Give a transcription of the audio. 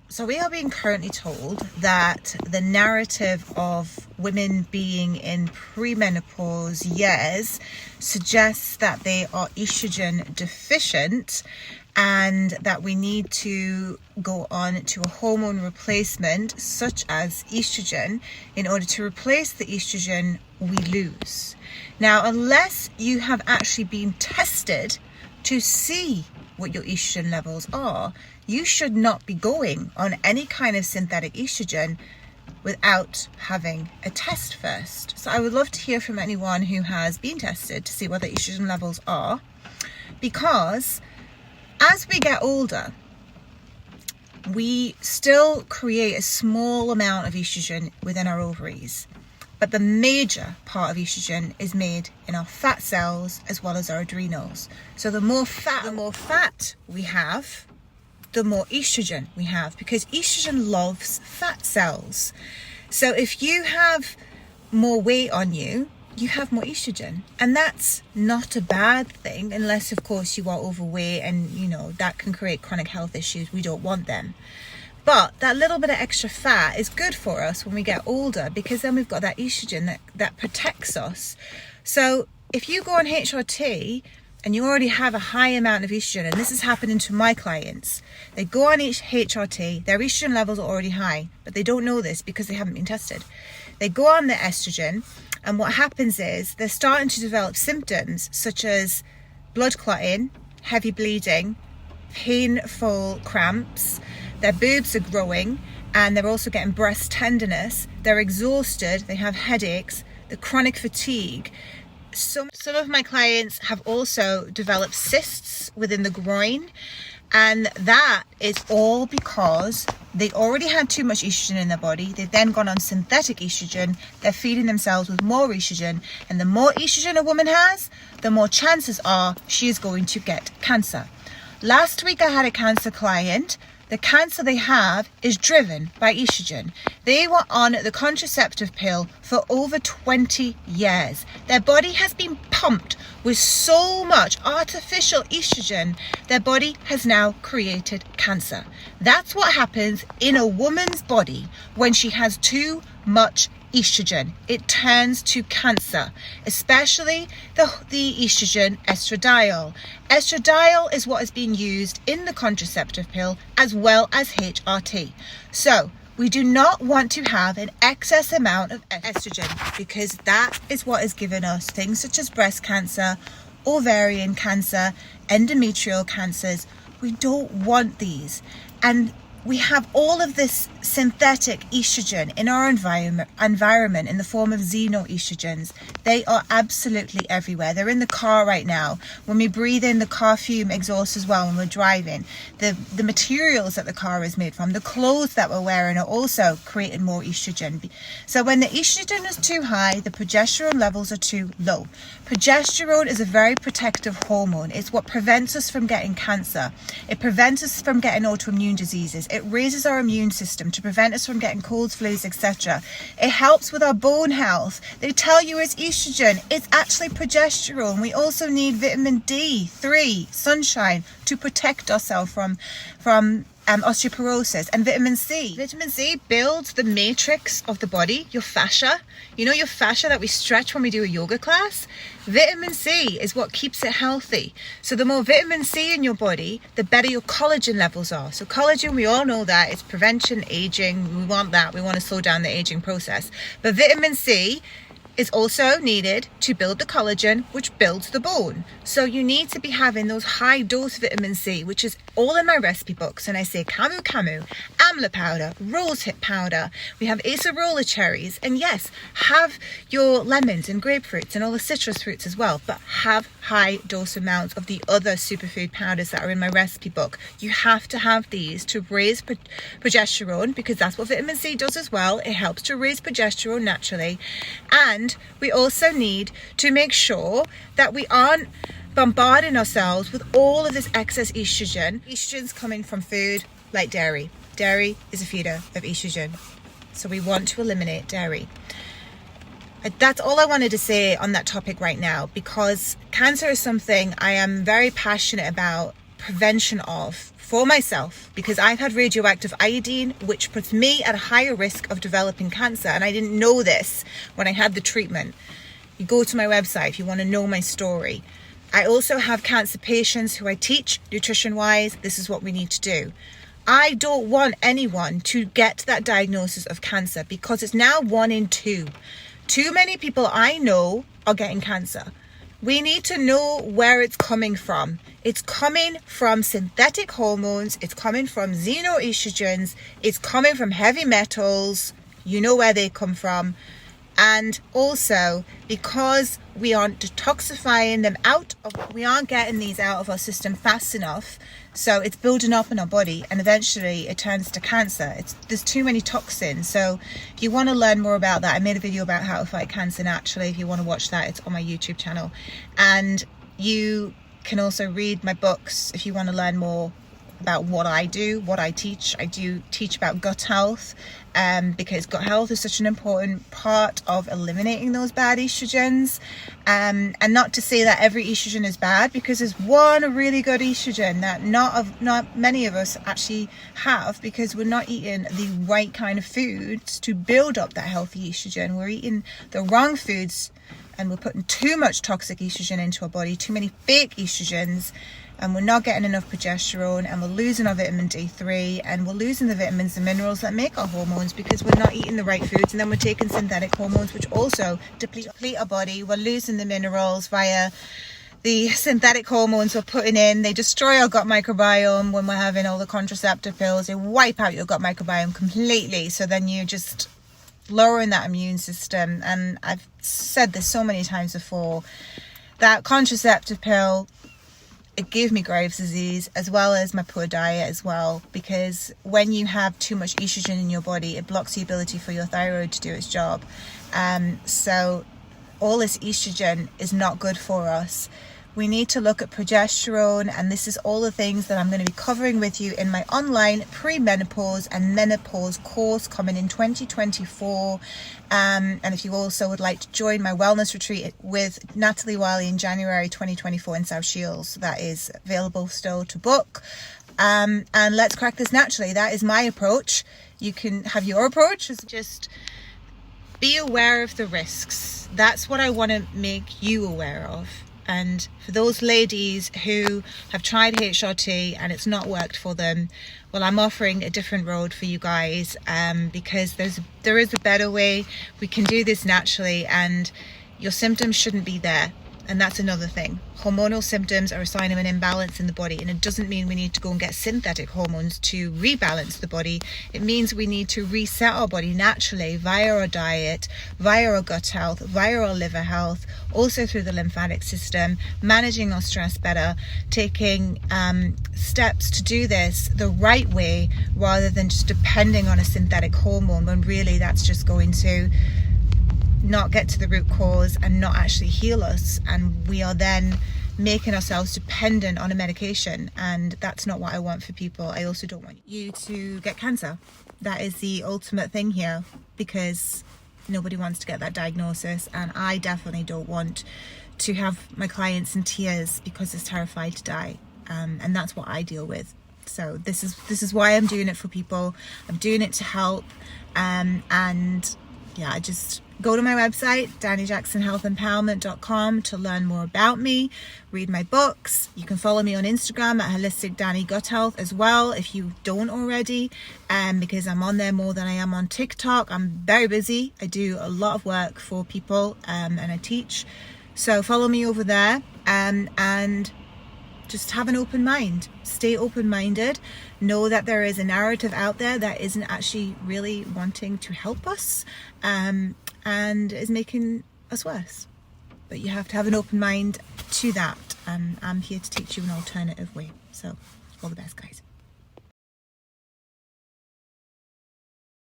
So we are being currently told that the narrative of women being in premenopause years suggests that they are estrogen deficient and that we need to go on to a hormone replacement such as estrogen in order to replace the estrogen we lose. Now, unless you have actually been tested to see what your estrogen levels are, you should not be going on any kind of synthetic estrogen without having a test first. So I would love to hear from anyone who has been tested to see what the estrogen levels are, because as we get older, we still create a small amount of estrogen within our ovaries, but the major part of estrogen is made in our fat cells as well as our adrenals. So the more fat we have, the more estrogen we have, because estrogen loves fat cells. So if you have more weight on you, you have more estrogen, and that's not a bad thing, unless of course you are overweight and that can create chronic health issues. We don't want them. But that little bit of extra fat is good for us when we get older, because then we've got that estrogen that protects us. So if you go on HRT and you already have a high amount of estrogen, and this is happening to my clients, they go on HRT, their estrogen levels are already high, but they don't know this because they haven't been tested. They go on the estrogen, and what happens is they're starting to develop symptoms such as blood clotting, heavy bleeding, painful cramps, their boobs are growing, and they're also getting breast tenderness, they're exhausted, they have headaches, the chronic fatigue. Some of my clients have also developed cysts within the groin, and that is all because they already had too much estrogen in their body. They've then gone on synthetic estrogen. They're feeding themselves with more estrogen, and the more estrogen a woman has, the more chances are she is going to get cancer. Last week I had a cancer client. The cancer they have is driven by estrogen. They were on the contraceptive pill for over 20 years. Their body has been pumped with so much artificial estrogen, their body has now created cancer. That's what happens in a woman's body when she has too much estrogen. It turns to cancer, especially the estrogen estradiol. Estradiol is what is being used in the contraceptive pill as well as HRT. So we do not want to have an excess amount of estrogen, because that is what has given us things such as breast cancer, ovarian cancer, endometrial cancers. We don't want these. And we have all of this synthetic estrogen in our environment in the form of xenoestrogens. They are absolutely everywhere. They're in the car right now. When we breathe in the car fume exhaust as well when we're driving, the materials that the car is made from, the clothes that we're wearing are also creating more estrogen. So when the estrogen is too high, the progesterone levels are too low. Progesterone is a very protective hormone. It's what prevents us from getting cancer. It prevents us from getting autoimmune diseases. It raises our immune system to prevent us from getting colds, flus, etc. It helps with our bone health. They tell you it's estrogen. It's actually progesterone. We also need vitamin D3, sunshine, to protect ourselves from osteoporosis, and vitamin C. Vitamin C builds the matrix of the body, your fascia. You know your fascia that we stretch when we do a yoga class? Vitamin C is what keeps it healthy. So the more vitamin C in your body, the better your collagen levels are. So collagen, we all know that it's prevention, aging. We want that. We want to slow down the aging process. But vitamin C is also needed to build the collagen, which builds the bone. So you need to be having those high dose vitamin C, which is all in my recipe books. And I say camu, amla powder, rose hip powder. We have acerola cherries. And yes, have your lemons and grapefruits and all the citrus fruits as well, but have high dose amounts of the other superfood powders that are in my recipe book. You have to have these to raise progesterone, because that's what vitamin C does as well. It helps to raise progesterone naturally. And we also need to make sure that we aren't bombarding ourselves with all of this excess estrogen. Estrogen's coming from food like dairy. Dairy is a feeder of estrogen. So we want to eliminate dairy. That's all I wanted to say on that topic right now, because cancer is something I am very passionate about prevention of for myself, because I've had radioactive iodine, which puts me at a higher risk of developing cancer. And I didn't know this when I had the treatment. You go to my website if you want to know my story. I also have cancer patients who I teach nutrition-wise. This is what we need to do. I don't want anyone to get that diagnosis of cancer, because it's now 1 in 2. Too many people I know are getting cancer. We need to know where it's coming from. It's coming from synthetic hormones. It's coming from xenoestrogens. It's coming from heavy metals. You know where they come from. And also because we aren't detoxifying them we aren't getting these out of our system fast enough. So it's building up in our body, and eventually it turns to cancer. There's too many toxins. So if you want to learn more about that, I made a video about how to fight cancer naturally. If you want to watch that, it's on my YouTube channel. And you can also read my books if you want to learn more about what I do, what I teach. I do teach about gut health, because gut health is such an important part of eliminating those bad estrogens. And not to say that every estrogen is bad, because there's one really good estrogen that not many of us actually have, because we're not eating the right kind of foods to build up that healthy estrogen. We're eating the wrong foods, and we're putting too much toxic estrogen into our body, too many fake estrogens, and we're not getting enough progesterone, and we're losing our vitamin D3, and we're losing the vitamins and minerals that make our hormones, because we're not eating the right foods. And then we're taking synthetic hormones, which also deplete our body. We're losing the minerals via the synthetic hormones we're putting in. They destroy our gut microbiome when we're having all the contraceptive pills. They wipe out your gut microbiome completely. So then you're just lowering that immune system. And I've said this so many times before, that contraceptive pill, it gave me Graves' disease, as well as my poor diet as well, because when you have too much estrogen in your body, it blocks the ability for your thyroid to do its job. So all this estrogen is not good for us. We need to look at progesterone, and this is all the things that I'm going to be covering with you in my online pre-menopause and menopause course coming in 2024. And if you also would like to join my wellness retreat with Natalie Wiley in January 2024 in South Shields, that is available still to book. And let's crack this naturally. That is my approach. You can have your approach. Just be aware of the risks. That's what I want to make you aware of. And for those ladies who have tried HRT and it's not worked for them, well, I'm offering a different road for you guys, because there is a better way. We can do this naturally, and your symptoms shouldn't be there. And that's another thing. Hormonal symptoms are a sign of an imbalance in the body, and it doesn't mean we need to go and get synthetic hormones to rebalance the body. It means we need to reset our body naturally via our diet, via our gut health, via our liver health, also through the lymphatic system, managing our stress better, taking steps to do this the right way, rather than just depending on a synthetic hormone, when really that's just going to not get to the root cause and not actually heal us, and we are then making ourselves dependent on a medication, and that's not what I want for people. I also don't want you to get cancer. That is the ultimate thing here, because nobody wants to get that diagnosis, and I definitely don't want to have my clients in tears because they're terrified to die, and that's what I deal with. So this is why I'm doing it for people. I'm doing it to help, and yeah, I just go to my website, DaniJacksonHealthEmpowerment.com, to learn more about me, read my books. You can follow me on Instagram at Holistic Dani Gut Health as well, if you don't already, because I'm on there more than I am on TikTok. I'm very busy. I do a lot of work for people, and I teach. So follow me over there, and just have an open mind. Stay open-minded. Know that there is a narrative out there that isn't actually really wanting to help us, and is making us worse. But you have to have an open mind to that. I'm here to teach you an alternative way. So all the best, guys.